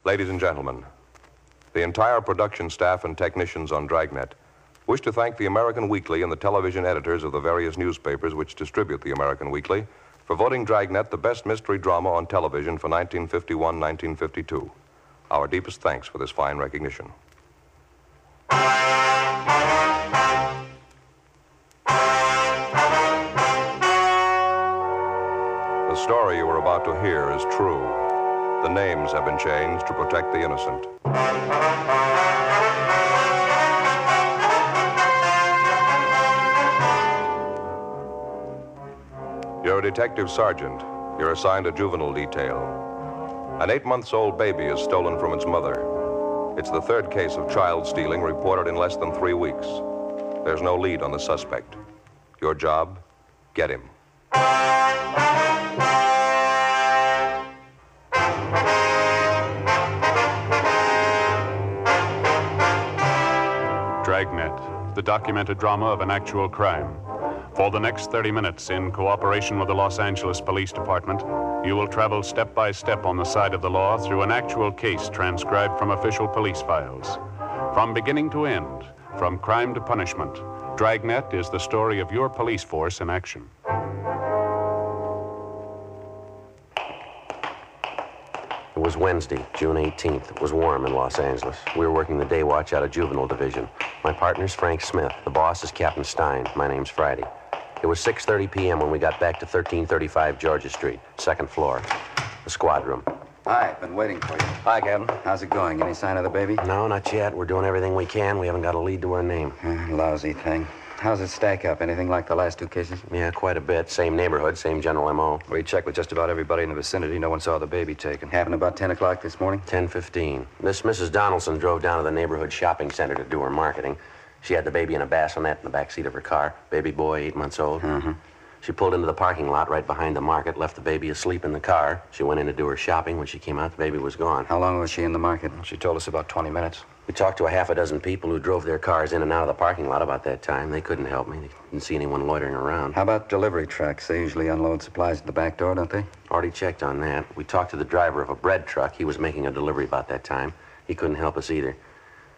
Ladies and gentlemen, the entire production staff and technicians on Dragnet wish to thank the American Weekly and the television editors of the various newspapers which distribute the American Weekly for voting Dragnet the best mystery drama on television for 1951-1952. Our deepest thanks for this fine recognition. The story you are about to hear is true. The names have been changed to protect the innocent. You're a detective sergeant. You're assigned a juvenile detail. An 8-month-old baby is stolen from its mother. It's the third case of child stealing reported in less than 3 weeks. There's no lead on the suspect. Your job, get him. Dragnet, the documented drama of an actual crime. For the next 30 minutes, in cooperation with the Los Angeles Police Department, you will travel step by step on the side of the law through an actual case transcribed from official police files. From beginning to end, from crime to punishment, Dragnet is the story of your police force in action. It was Wednesday, June 18th. It was warm in Los Angeles. We were working the day watch out of Juvenile Division. My partner's Frank Smith. The boss is Captain Stein. My name's Friday. It was 6:30 p.m. when we got back to 1335 Georgia Street, second floor, the squad room. Hi, been waiting for you. Hi, Captain. How's it going? Any sign of the baby? No, not yet. We're doing everything we can. We haven't got a lead to our name. Lousy thing. How's it stack up? Anything like the last 2 cases? Yeah, quite a bit. Same neighborhood, same general M.O. We checked with just about everybody in the vicinity. No one saw the baby taken. Happened about 10 o'clock this morning? 10:15. This Mrs. Donaldson drove down to the neighborhood shopping center to do her marketing. She had the baby in a bassinet in the back seat of her car. Baby boy, 8 months old. She pulled into the parking lot right behind the market, left the baby asleep in the car. She went in to do her shopping. When she came out, the baby was gone. How long was she in the market? She told us about 20 minutes. We talked to a half a dozen people who drove their cars in and out of the parking lot about that time. They couldn't help me. They didn't see anyone loitering around. How about delivery trucks? They usually unload supplies at the back door, don't they? Already checked on that. We talked to the driver of a bread truck. He was making a delivery about that time. He couldn't help us either.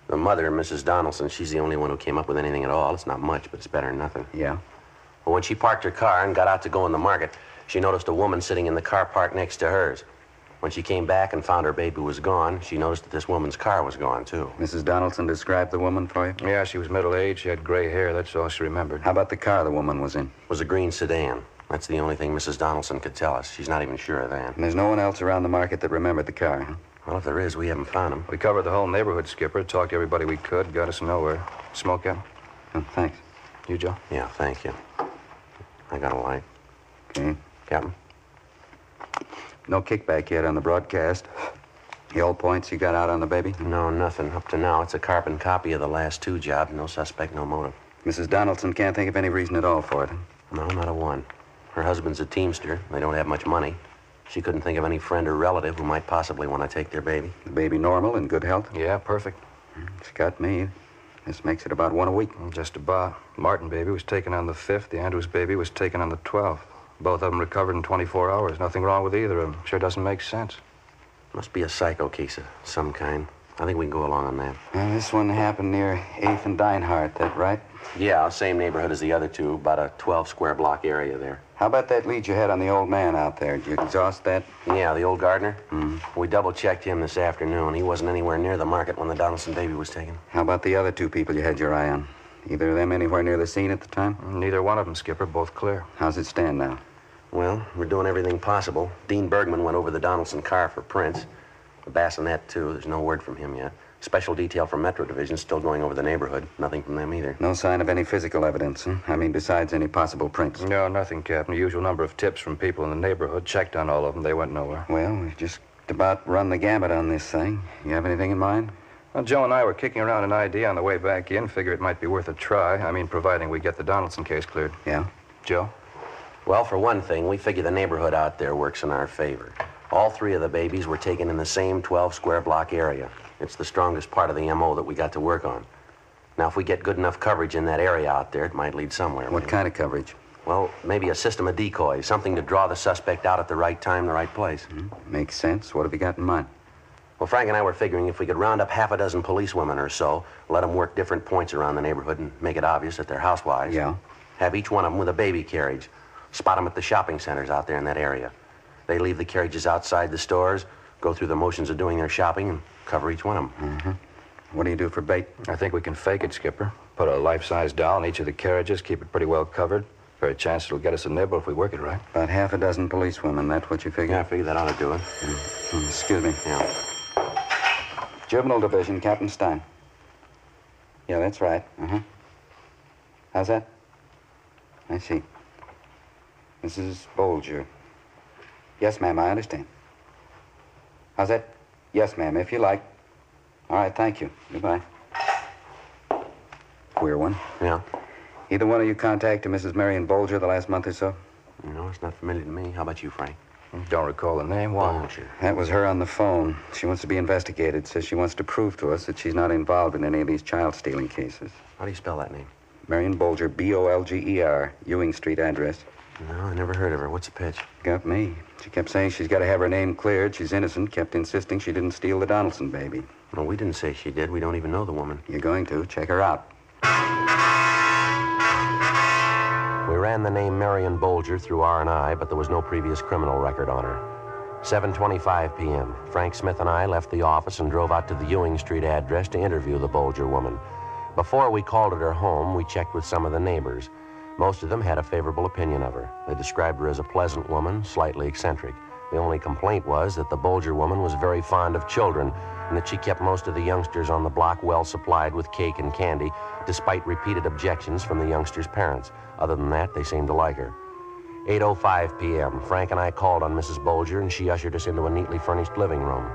The mother, Mrs. Donaldson, she's the only one who came up with anything at all. It's not much, but it's better than nothing. Yeah? Well, when she parked her car and got out to go in the market, she noticed a woman sitting in the car parked next to hers. When she came back and found her baby was gone, she noticed that this woman's car was gone, too. Mrs. Donaldson described the woman for you? Yeah, she was middle-aged. She had gray hair. That's all she remembered. How about the car the woman was in? It was a green sedan. That's the only thing Mrs. Donaldson could tell us. She's not even sure of that. And there's no one else around the market that remembered the car, huh? Well, if there is, we haven't found him. We covered the whole neighborhood, Skipper. Talked to everybody we could. Got us nowhere. Smoke, Captain? Oh, thanks. You, Joe? Yeah, thank you. I got a light. Okay. Captain? No kickback yet on the broadcast. The old points you got out on the baby? No, nothing. Up to now, it's a carbon copy of the last 2 jobs. No suspect, no motive. Mrs. Donaldson can't think of any reason at all for it. No, not a one. Her husband's a teamster. They don't have much money. She couldn't think of any friend or relative who might possibly want to take their baby. The baby normal, in good health? Yeah, perfect. It's got me. This makes it about 1 a week. Just about. Martin baby was taken on the 5th. The Andrews baby was taken on the 12th. Both of them recovered in 24 hours. Nothing wrong with either of them. Sure doesn't make sense. Must be a psycho case of some kind. I think we can go along on that. This one happened near 8th and Dinehart, that right? Yeah, same neighborhood as the other two. About a 12-square-block area there. How about that lead you had on the old man out there? Did you exhaust that? Yeah, the old gardener? We double-checked him this afternoon. He wasn't anywhere near the market when the Donaldson baby was taken. How about the other 2 people you had your eye on? Either of them anywhere near the scene at the time? Neither one of them, Skipper. Both clear. How's it stand now? Well, we're doing everything possible. Dean Bergman went over the Donaldson car for prints. The bassinet, too. There's no word from him yet. Special detail from Metro Division still going over the neighborhood. Nothing from them either. No sign of any physical evidence, huh? I mean, besides any possible prints. No, nothing, Captain. The usual number of tips from people in the neighborhood. Checked on all of them. They went nowhere. Well, we've just about run the gamut on this thing. You have anything in mind? Well, Joe and I were kicking around an idea on the way back in. Figure it might be worth a try. I mean, providing we get the Donaldson case cleared. Yeah? Joe? Well, for one thing, we figure the neighborhood out there works in our favor. All 3 of the babies were taken in the same 12-square-block area. It's the strongest part of the M.O. that we got to work on. Now, if we get good enough coverage in that area out there, it might lead somewhere. What kind of coverage? Well, maybe a system of decoys, something to draw the suspect out at the right time, the right place. Makes sense. What have you got in mind? Well, Frank and I were figuring if we could round up half a dozen policewomen or so, let them work different points around the neighborhood and make it obvious that they're housewives. Yeah? Have each one of them with a baby carriage. Spot them at the shopping centers out there in that area. They leave the carriages outside the stores, go through the motions of doing their shopping, and cover each one of them. Mm-hmm. What do you do for bait? I think we can fake it, Skipper. Put a life-size doll in each of the carriages, keep it pretty well covered. For a chance it'll get us a nibble if we work it right. About half a dozen policewomen, that's what you figure? Yeah, I figure that ought to do it. Excuse me. Yeah. Juvenile Division, Captain Stein. Yeah, that's right. Uh-huh. How's that? I see. Mrs. Bolger. Yes, ma'am, I understand. How's that? Yes, ma'am, if you like. All right, thank you. Goodbye. Queer one. Yeah? Either one of you contacted Mrs. Marion Bolger the last month or so? No, it's not familiar to me. How about you, Frank? Don't recall the name. Why? Bolger. That was her on the phone. She wants to be investigated. Says she wants to prove to us that she's not involved in any of these child-stealing cases. How do you spell that name? Marion Bolger, B-O-L-G-E-R, Ewing Street address. No, I never heard of her. What's the pitch? Got me. She kept saying she's got to have her name cleared. She's innocent. Kept insisting she didn't steal the Donaldson baby. Well, we didn't say she did. We don't even know the woman. You're going to. Check her out. We ran the name Marion Bolger through R&I, but there was no previous criminal record on her. 7:25 p.m. Frank Smith and I left the office and drove out to the Ewing Street address to interview the Bolger woman. Before we called at her home, we checked with some of the neighbors. Most of them had a favorable opinion of her. They described her as a pleasant woman, slightly eccentric. The only complaint was that the Bolger woman was very fond of children and that she kept most of the youngsters on the block well supplied with cake and candy, despite repeated objections from the youngsters' parents. Other than that, they seemed to like her. 8:05 p.m., Frank and I called on Mrs. Bolger, and she ushered us into a neatly furnished living room.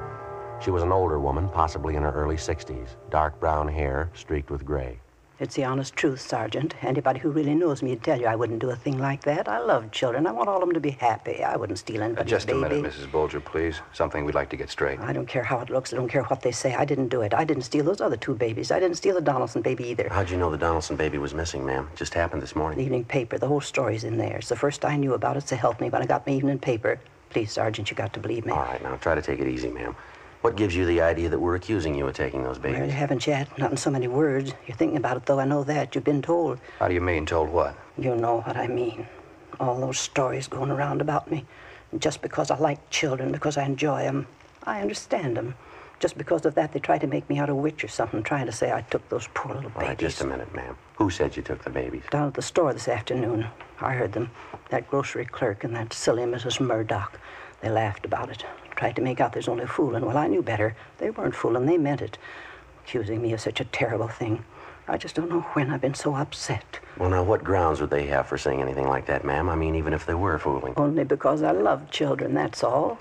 She was an older woman, possibly in her early 60s, dark brown hair streaked with gray. It's the honest truth, Sergeant. Anybody who really knows me would tell you I wouldn't do a thing like that. I love children. I want all of them to be happy. I wouldn't steal anybody's Just a baby. minute, Mrs. Bolger, please. Something we'd like to get straight. I don't care how it looks. I don't care what they say. I didn't do it. I didn't steal those other two babies. I didn't steal the Donaldson baby either. How'd you know the Donaldson baby was missing, ma'am? It just happened this morning. The evening paper. The whole story's in there. It's the first I knew about it, so help me when I got my evening paper. Please, Sergeant, you got to believe me. All right, now try to take it easy, ma'am. What gives you the idea that we're accusing you of taking those Well, you babies? haven't yet. Not in so many words. You're thinking about it, though. I know that. You've been told. How do you mean, told what? You know what I mean. All those stories going around about me. Just because I like children, because I enjoy them, I understand them. Just because of that, they try to make me out a witch or something, trying to say I took those poor little babies. All right, just a minute, ma'am. Who said you took the babies? Down at the store this afternoon. I heard them. That grocery clerk and that silly Mrs. Murdoch. They laughed about it. Tried to make out there's only fooling. Well, I knew better. They weren't fooling. They meant it. Accusing me of such a terrible thing. I just don't know when I've been so upset. Well, now, what grounds would they have for saying anything like that, ma'am? I mean, even if they were fooling. Only because I love children, that's all.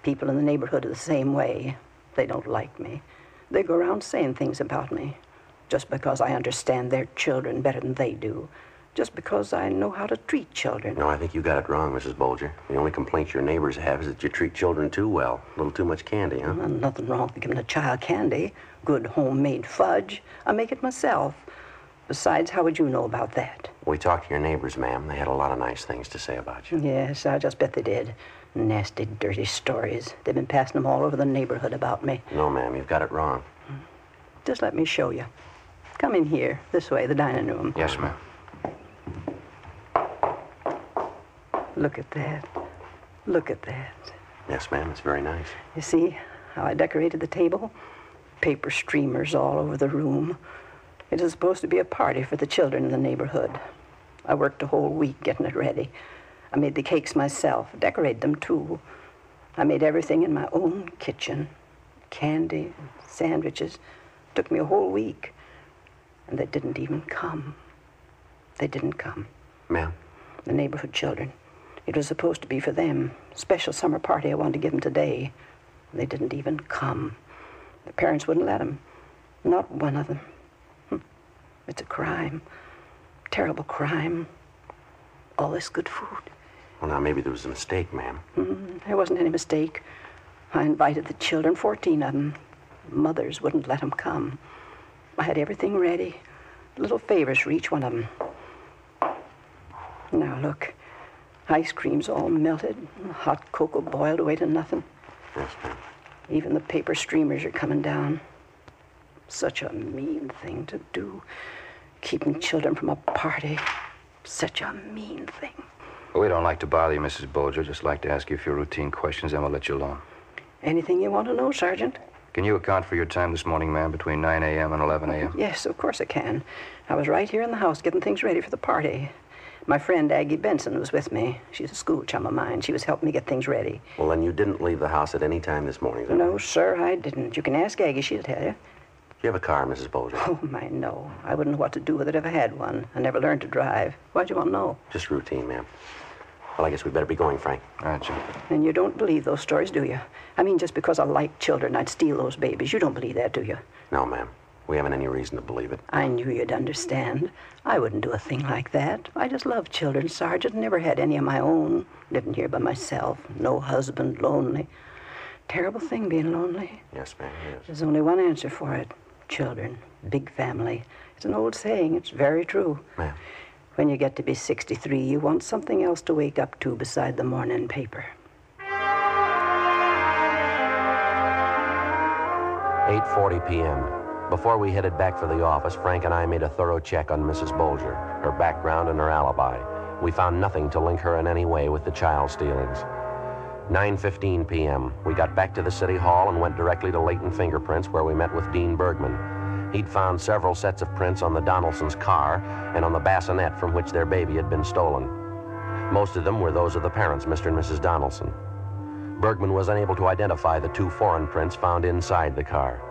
People in the neighborhood are the same way. They don't like me. They go around saying things about me. Just because I understand their children better than they do. Just because I know how to treat children. No, I think you got it wrong, Mrs. Bolger. The only complaint your neighbors have is that you treat children too well. A little too much candy, huh? Well, nothing wrong with giving a child candy. Good homemade fudge. I make it myself. Besides, how would you know about that? We talked to your neighbors, ma'am. They had a lot of nice things to say about you. Yes, I just bet they did. Nasty, dirty stories. They've been passing them all over the neighborhood about me. No, ma'am, you've got it wrong. Just let me show you. Come in here, this way, the dining room. Yes, ma'am. Look at that. Look at that. Yes, ma'am, it's very nice. You see how I decorated the table? Paper streamers all over the room. It is supposed to be a party for the children in the neighborhood. I worked a whole week getting it ready. I made the cakes myself, decorated them too. I made everything in my own kitchen. Candy, sandwiches. Took me a whole week. And they didn't even come. They didn't come. Ma'am? The neighborhood children. It was supposed to be for them. Special summer party I wanted to give them today. They didn't even come. The parents wouldn't let them. Not one of them. It's a crime. Terrible crime. All this good food. Well, now, maybe there was a mistake, ma'am. There wasn't any mistake. I invited the children, 14 of them. Mothers wouldn't let them come. I had everything ready. Little favors for each one of them. Now, look. Ice cream's all melted. Hot cocoa boiled away to nothing. Yes, ma'am. Even the paper streamers are coming down. Such a mean thing to do. Keeping children from a party. Such a mean thing. Well, we don't like to bother you, Mrs. Bolger. Just like to ask you a few routine questions, then we'll let you alone. Anything you want to know, Sergeant? Can you account for your time this morning, ma'am, between 9 a.m. and 11 a.m.? Yes, of course I can. I was right here in the house getting things ready for the party. My friend Aggie Benson was with me. She's a school chum of mine. She was helping me get things ready. Well, then you didn't leave the house at any time this morning, then? No, sir, I didn't. You can ask Aggie. She'll tell you. Do you have a car, Mrs. Bolger? Oh, my, no. I wouldn't know what to do with it if I had one. I never learned to drive. Why'd you want to know? Just routine, ma'am. Well, I guess we better be going, Frank. All right, Jim. And you don't believe those stories, do you? I mean, just because I like children, I'd steal those babies. You don't believe that, do you? No, ma'am. We haven't any reason to believe it. I knew you'd understand. I wouldn't do a thing like that. I just love children, Sergeant. Never had any of my own. Living here by myself. No husband, lonely. Terrible thing being lonely. Yes, ma'am, yes. There's only one answer for it. Children. Big family. It's an old saying. It's very true. Ma'am. When you get to be 63, you want something else to wake up to beside the morning paper. 8:40 p.m. Before we headed back for the office, Frank and I made a thorough check on Mrs. Bolger, her background and her alibi. We found nothing to link her in any way with the child stealings. 9:15 p.m. We got back to the city hall and went directly to Layton Fingerprints, where we met with Dean Bergman. He'd found several sets of prints on the Donaldsons' car and on the bassinet from which their baby had been stolen. Most of them were those of the parents, Mr. and Mrs. Donaldson. Bergman was unable to identify the 2 foreign prints found inside the car.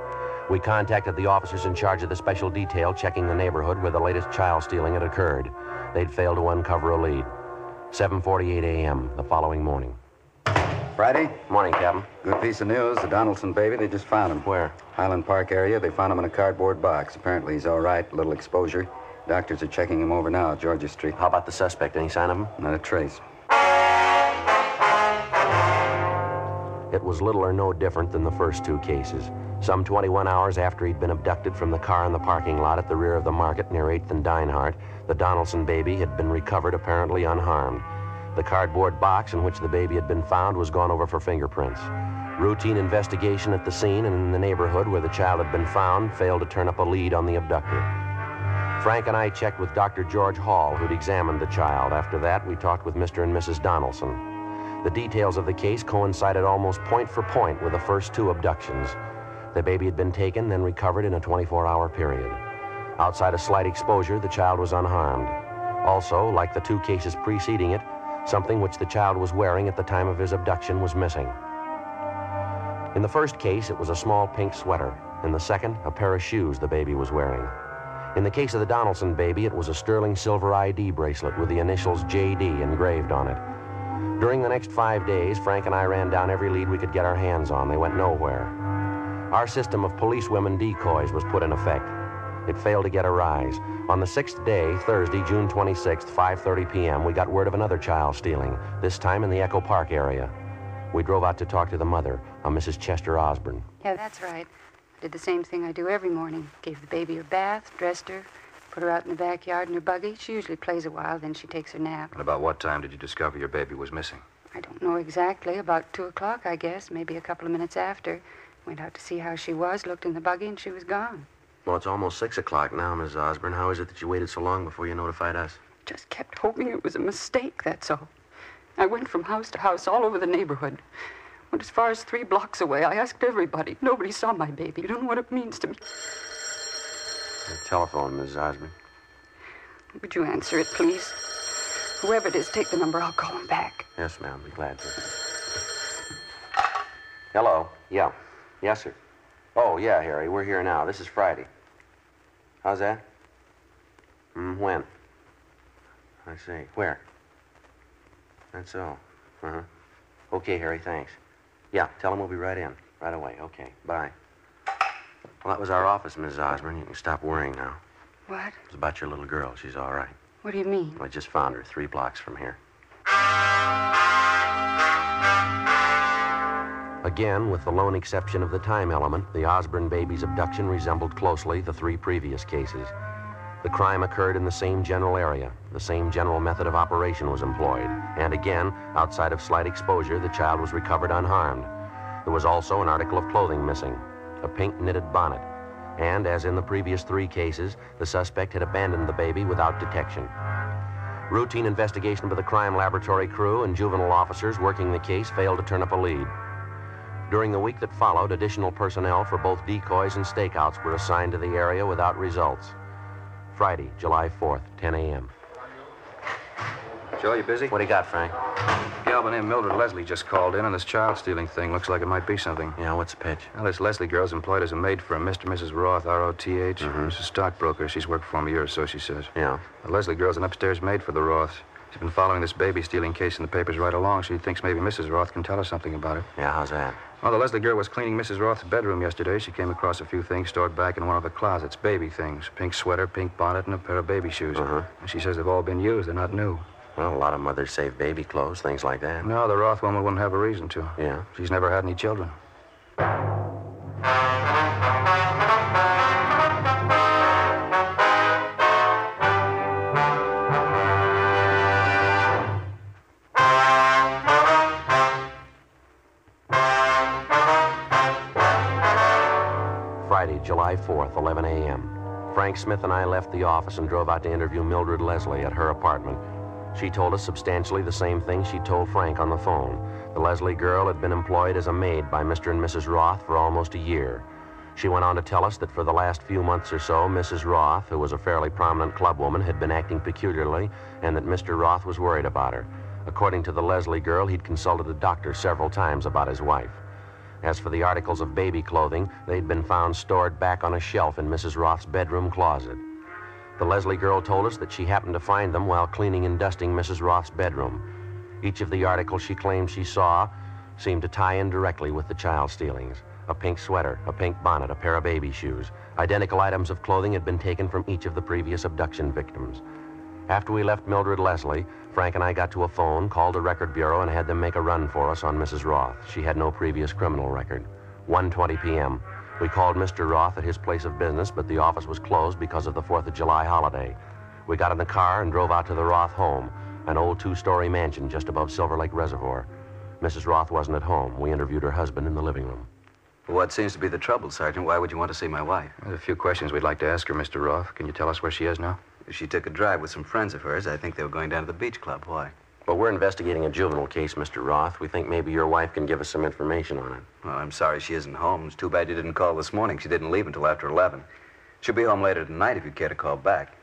We contacted the officers in charge of the special detail checking the neighborhood where the latest child stealing had occurred. They'd failed to uncover a lead. 7:48 a.m. the following morning. Friday? Morning, Captain. Good piece of news. The Donaldson baby, they just found him. Where? Highland Park area. They found him in a cardboard box. Apparently he's all right. A little exposure. Doctors are checking him over now at Georgia Street. How about the suspect? Any sign of him? Not a trace. It was little or no different than the first 2 cases. Some 21 hours after he'd been abducted from the car in the parking lot at the rear of the market near 8th and Dinehart, the Donaldson baby had been recovered apparently unharmed. The cardboard box in which the baby had been found was gone over for fingerprints. Routine investigation at the scene and in the neighborhood where the child had been found failed to turn up a lead on the abductor. Frank and I checked with Dr. George Hall, who'd examined the child. After that, we talked with Mr. and Mrs. Donaldson. The details of the case coincided almost point for point with the first 2 abductions. The baby had been taken, then recovered in a 24-hour period. Outside of slight exposure, the child was unharmed. Also, like the 2 cases preceding it, something which the child was wearing at the time of his abduction was missing. In the first case, it was a small pink sweater. In the second, a pair of shoes the baby was wearing. In the case of the Donaldson baby, it was a sterling silver ID bracelet with the initials J.D. engraved on it. During the next 5 days, Frank and I ran down every lead we could get our hands on. They went nowhere. Our system of policewomen decoys was put in effect. It failed to get a rise. On the 6th day, Thursday, June 26th, 5:30 p.m., we got word of another child stealing, this time in the Echo Park area. We drove out to talk to the mother, a Mrs. Chester Osborne. Yeah, that's right. I did the same thing I do every morning. Gave the baby her bath, dressed her, put her out in the backyard in her buggy. She usually plays a while, then she takes her nap. And about what time did you discover your baby was missing? I don't know exactly. About 2 o'clock, I guess. Maybe a couple of minutes after. Went out to see how she was, looked in the buggy, and she was gone. Well, it's almost 6 o'clock now, Mrs. Osborne. How is it that you waited so long before you notified us? Just kept hoping it was a mistake, that's all. I went from house to house all over the neighborhood. Went as far as 3 blocks away. I asked everybody. Nobody saw my baby. You don't know what it means to me. The telephone, Mrs. Osborne. Would you answer it, please? Whoever it is, take the number. I'll call him back. Yes, ma'am. Be glad to. Hello. Yeah. Yes, sir. Oh, yeah, Harry. We're here now. This is Friday. How's that? When? I see. Where? That's all. Uh-huh. Okay, Harry, thanks. Yeah, tell him we'll be right in. Right away. Okay, bye. Well, that was our office, Mrs. Osborne. You can stop worrying now. What? It was about your little girl. She's all right. What do you mean? I just found her 3 blocks from here. Again, with the lone exception of the time element, the Osborne baby's abduction resembled closely the 3 previous cases. The crime occurred in the same general area. The same general method of operation was employed. And again, outside of slight exposure, the child was recovered unharmed. There was also an article of clothing missing, a pink knitted bonnet. And, as in the previous 3 cases, the suspect had abandoned the baby without detection. Routine investigation by the crime laboratory crew and juvenile officers working the case failed to turn up a lead. During the week that followed, additional personnel for both decoys and stakeouts were assigned to the area without results. Friday, July 4th, 10 a.m. Joe, you busy? What do you got, Frank? Gal by name Mildred Leslie just called in on this child stealing thing. Looks like it might be something. Yeah, what's the pitch? Well, this Leslie girl's employed as a maid for a Mr. and Mrs. Roth, R-O-T-H. She's a stockbroker. She's worked for him a year or so, she says. Yeah. The Leslie girl's an upstairs maid for the Roths. She's been following this baby stealing case in the papers right along. She thinks maybe Mrs. Roth can tell her something about it. Yeah, how's that? Well, the Leslie girl was cleaning Mrs. Roth's bedroom yesterday. She came across a few things stored back in one of the closets. Baby things. Pink sweater, pink bonnet, and a pair of baby shoes. And she says they've all been used. They're not new. Well, a lot of mothers save baby clothes, things like that. No, the Roth woman wouldn't have a reason to. Yeah? She's never had any children. Friday, July 4th, 11 a.m. Frank Smith and I left the office and drove out to interview Mildred Leslie at her apartment. She told us substantially the same thing she told Frank on the phone. The Leslie girl had been employed as a maid by Mr. and Mrs. Roth for almost a year. She went on to tell us that for the last few months or so, Mrs. Roth, who was a fairly prominent clubwoman, had been acting peculiarly, and that Mr. Roth was worried about her. According to the Leslie girl, he'd consulted a doctor several times about his wife. As for the articles of baby clothing, they'd been found stored back on a shelf in Mrs. Roth's bedroom closet. The Leslie girl told us that she happened to find them while cleaning and dusting Mrs. Roth's bedroom. Each of the articles she claimed she saw seemed to tie in directly with the child stealings. A pink sweater, a pink bonnet, a pair of baby shoes. Identical items of clothing had been taken from each of the previous abduction victims. After we left Mildred Leslie, Frank and I got to a phone, called the record bureau, and had them make a run for us on Mrs. Roth. She had no previous criminal record. 1:20 p.m. We called Mr. Roth at his place of business, but the office was closed because of the 4th of July holiday. We got in the car and drove out to the Roth home, an old 2-story mansion just above Silver Lake Reservoir. Mrs. Roth wasn't at home. We interviewed her husband in the living room. What seems to be the trouble, Sergeant? Why would you want to see my wife? There's a few questions we'd like to ask her, Mr. Roth. Can you tell us where she is now? She took a drive with some friends of hers. I think they were going down to the beach club. Why? Well, we're investigating a juvenile case, Mr. Roth. We think maybe your wife can give us some information on it. Well, I'm sorry she isn't home. It's too bad you didn't call this morning. She didn't leave until after 11. She'll be home later tonight if you care to call back.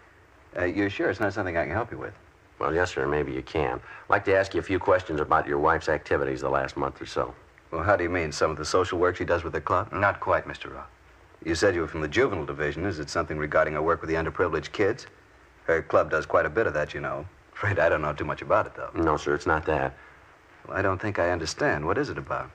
You're sure it's not something I can help you with? Well, yes, sir, maybe you can. I'd like to ask you a few questions about your wife's activities the last month or so. Well, how do you mean? Some of the social work she does with the club? Not quite, Mr. Roth. You said you were from the juvenile division. Is it something regarding her work with the underprivileged kids? Her club does quite a bit of that, you know. Afraid I don't know too much about it, though. No, sir, it's not that. Well, I don't think I understand. What is it about?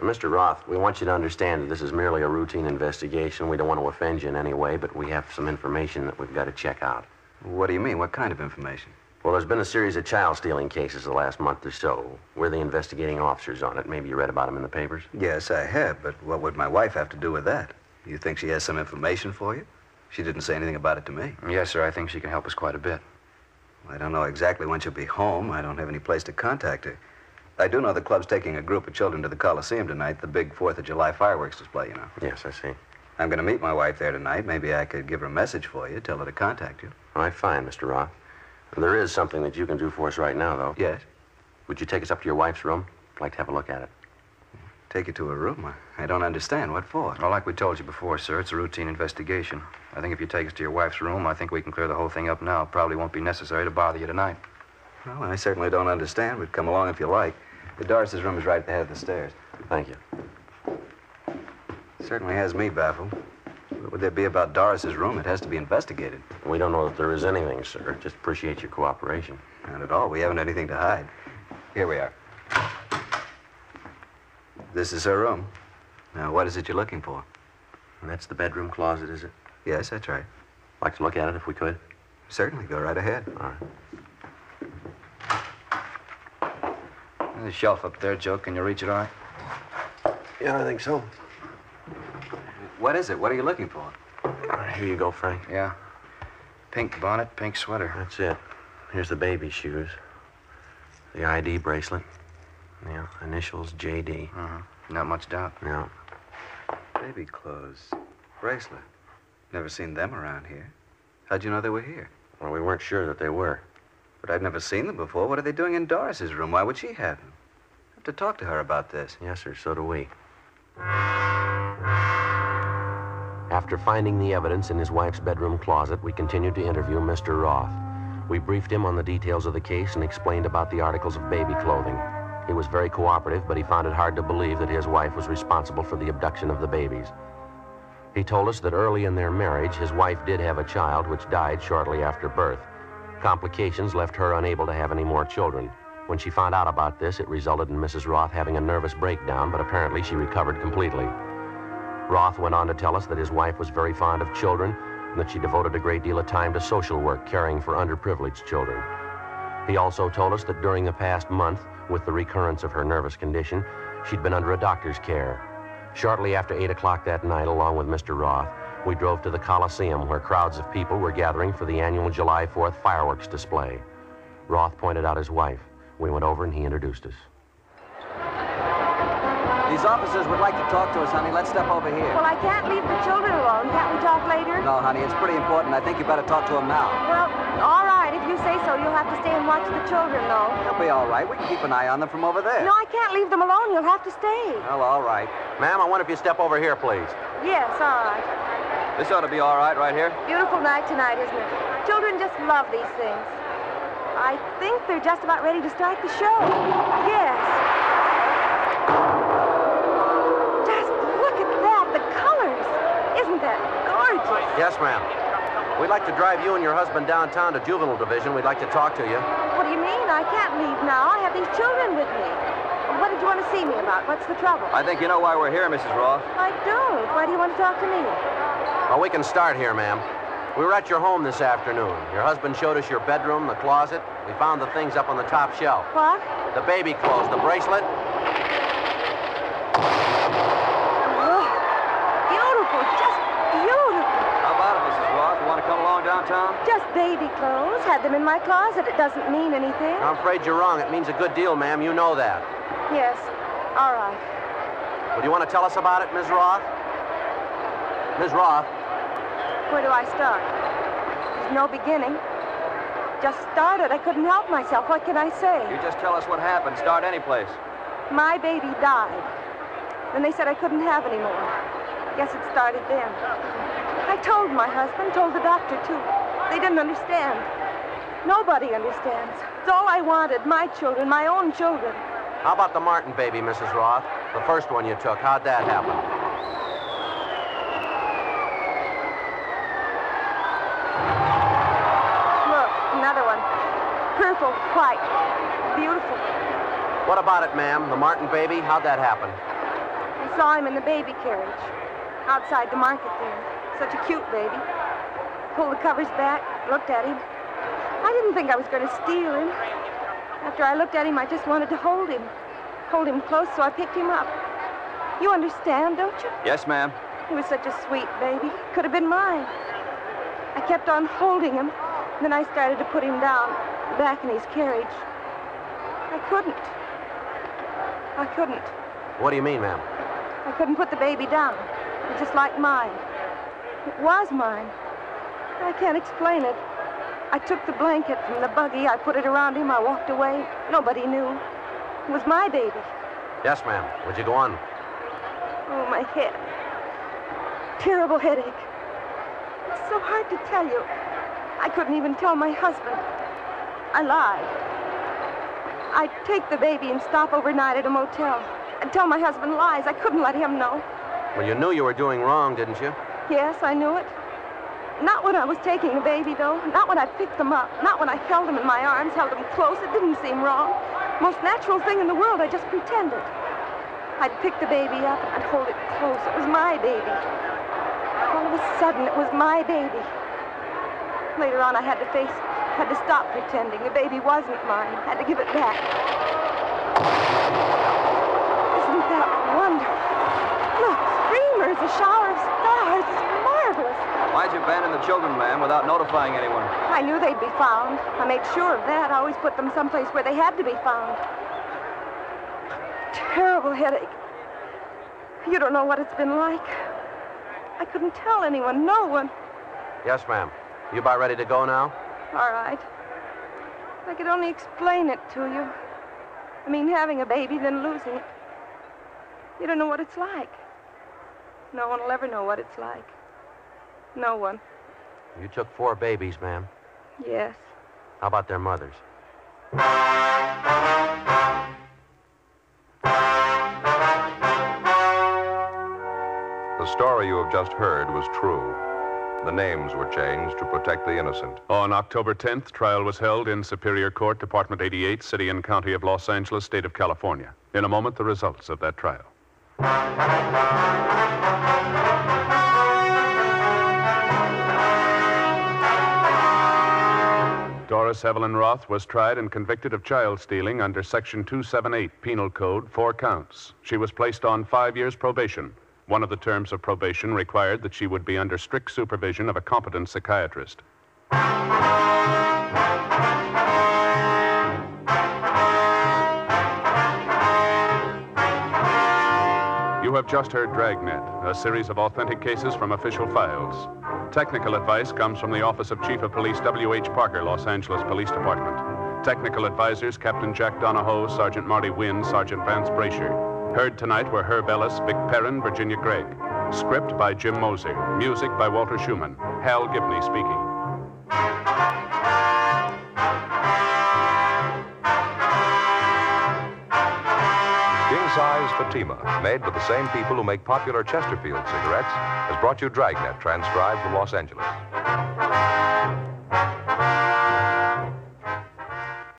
Well, Mr. Roth, we want you to understand that this is merely a routine investigation. We don't want to offend you in any way, but we have some information that we've got to check out. What do you mean? What kind of information? Well, there's been a series of child stealing cases the last month or so. We're the investigating officers on it. Maybe you read about them in the papers? Yes, I have, but what would my wife have to do with that? You think she has some information for you? She didn't say anything about it to me. Yes, sir, I think she can help us quite a bit. I don't know exactly when she'll be home. I don't have any place to contact her. I do know the club's taking a group of children to the Coliseum tonight, the big 4th of July fireworks display, you know. Yes, I see. I'm going to meet my wife there tonight. Maybe I could give her a message for you, tell her to contact you. All right, fine, Mr. Roth. There is something that you can do for us right now, though. Yes? Would you take us up to your wife's room? I'd like to have a look at it. Take you to her room? I don't understand. What for? Well, like we told you before, sir, it's a routine investigation. I think if you take us to your wife's room, I think we can clear the whole thing up now. It probably won't be necessary to bother you tonight. Well, I certainly don't understand, but come along if you like. The Doris's room is right at the head of the stairs. Thank you. Certainly has me baffled. What would there be about Doris's room? It has to be investigated. We don't know that there is anything, sir. Just appreciate your cooperation. Not at all. We haven't anything to hide. Here we are. This is her room. Now, what is it you're looking for? And that's the bedroom closet, is it? Yes, that's right. Like to look at it if we could? Certainly. Go right ahead. All right. There's a shelf up there, Joe. Can you reach it all right? Yeah, I think so. What is it? What are you looking for? All right, here you go, Frank. Yeah. Pink bonnet, pink sweater. That's it. Here's the baby shoes. The ID bracelet. Yeah, initials J.D. Not much doubt. Yeah. Baby clothes. Bracelet. Never seen them around here. How'd you know they were here? Well, we weren't sure that they were. But I'd never seen them before. What are they doing in Doris's room? Why would she have them? I have to talk to her about this. Yes, sir, so do we. After finding the evidence in his wife's bedroom closet, we continued to interview Mr. Roth. We briefed him on the details of the case and explained about the articles of baby clothing. He was very cooperative, but he found it hard to believe that his wife was responsible for the abduction of the babies. He told us that early in their marriage, his wife did have a child which died shortly after birth. Complications left her unable to have any more children. When she found out about this, it resulted in Mrs. Roth having a nervous breakdown, but apparently she recovered completely. Roth went on to tell us that his wife was very fond of children and that she devoted a great deal of time to social work, caring for underprivileged children. He also told us that during the past month, with the recurrence of her nervous condition, she'd been under a doctor's care. Shortly after 8 o'clock that night, along with Mr. Roth, we drove to the Coliseum, where crowds of people were gathering for the annual July 4th fireworks display. Roth pointed out his wife. We went over and he introduced us. These officers would like to talk to us, honey. Let's step over here. Well, I can't leave the children alone. Can't we talk later? No, honey, it's pretty important. I think you better talk to them now. Well, all right. If you say so, you'll have to stay and watch the children, though. They'll be all right. We can keep an eye on them from over there. No, I can't leave them alone. You'll have to stay. Well, all right. Ma'am, I wonder if you step over here, please. Yes, all right. This ought to be all right here. Beautiful night tonight, isn't it? Children just love these things. I think they're just about ready to start the show. Yes. Just look at that. The colors. Isn't that gorgeous? Yes, ma'am. We'd like to drive you and your husband downtown to Juvenile Division. We'd like to talk to you. What do you mean? I can't leave now. I have these children with me. What did you want to see me about? What's the trouble? I think you know why we're here, Mrs. Roth. I don't. Why do you want to talk to me? Well, we can start here, ma'am. We were at your home this afternoon. Your husband showed us your bedroom, the closet. We found the things up on the top shelf. What? The baby clothes, the bracelet. Oh, beautiful. Just beautiful. How about it, Mrs. Roth? You want to come along downtown? Just baby clothes. Had them in my closet. It doesn't mean anything. I'm afraid you're wrong. It means a good deal, ma'am. You know that. Yes. All right. Would you want to tell us about it, Ms. Roth? Ms. Roth? Where do I start? There's no beginning. Just started. I couldn't help myself. What can I say? You just tell us what happened. Start any place. My baby died. Then they said I couldn't have any more. Guess it started then. I told my husband, told the doctor, too. They didn't understand. Nobody understands. It's all I wanted. My children, my own children. How about the Martin baby, Mrs. Roth? The first one you took. How'd that happen? Look, another one. Purple, white, beautiful. What about it, ma'am? The Martin baby? How'd that happen? I saw him in the baby carriage, outside the market there. Such a cute baby. Pulled the covers back, looked at him. I didn't think I was going to steal him. After I looked at him, I just wanted to hold him. Hold him close, so I picked him up. You understand, don't you? Yes, ma'am. He was such a sweet baby. Could have been mine. I kept on holding him. Then I started to put him down, back in his carriage. I couldn't. What do you mean, ma'am? I couldn't put the baby down. It was just like mine. It was mine. I can't explain it. I took the blanket from the buggy. I put it around him. I walked away. Nobody knew. It was my baby. Yes, ma'am. Would you go on? Oh, my head. Terrible headache. It's so hard to tell you. I couldn't even tell my husband. I lied. I'd take the baby and stop overnight at a motel. I'd tell my husband lies. I couldn't let him know. Well, you knew you were doing wrong, didn't you? Yes, I knew it. Not when I was taking the baby, though. Not when I picked them up. Not when I held them in my arms, held them close. It didn't seem wrong. Most natural thing in the world. I just pretended. I'd pick the baby up and I'd hold it close. It was my baby. All of a sudden, it was my baby. Later on, I had to stop pretending. The baby wasn't mine. I had to give it back. Isn't that wonderful? Look, streamers, a shower of stars. It's marvelous. Why'd you abandon the children, ma'am, without notifying anyone? I knew they'd be found. I made sure of that. I always put them someplace where they had to be found. Terrible headache. You don't know what it's been like. I couldn't tell anyone, no one. Yes, ma'am. You about ready to go now? All right. If I could only explain it to you. I mean, having a baby, then losing it. You don't know what it's like. No one will ever know what it's like. No one. You took 4 babies, ma'am. Yes. How about their mothers? The story you have just heard was true. The names were changed to protect the innocent. On October 10th, trial was held in Superior Court, Department 88, City and County of Los Angeles, State of California. In a moment, the results of that trial. Doris Evelyn Roth was tried and convicted of child stealing under Section 278 Penal Code, 4 counts. She was placed on 5 years probation. One of the terms of probation required that she would be under strict supervision of a competent psychiatrist. You have just heard Dragnet, a series of authentic cases from official files. Technical advice comes from the Office of Chief of Police W.H. Parker, Los Angeles Police Department. Technical advisors Captain Jack Donahoe, Sergeant Marty Wynn, Sergeant Vance Brasher. Heard tonight were Herb Ellis, Vic Perrin, Virginia Gregg. Script by Jim Moser. Music by Walter Schumann. Hal Gibney speaking. King-size Fatima, made by the same people who make popular Chesterfield cigarettes, has brought you Dragnet, transcribed from Los Angeles.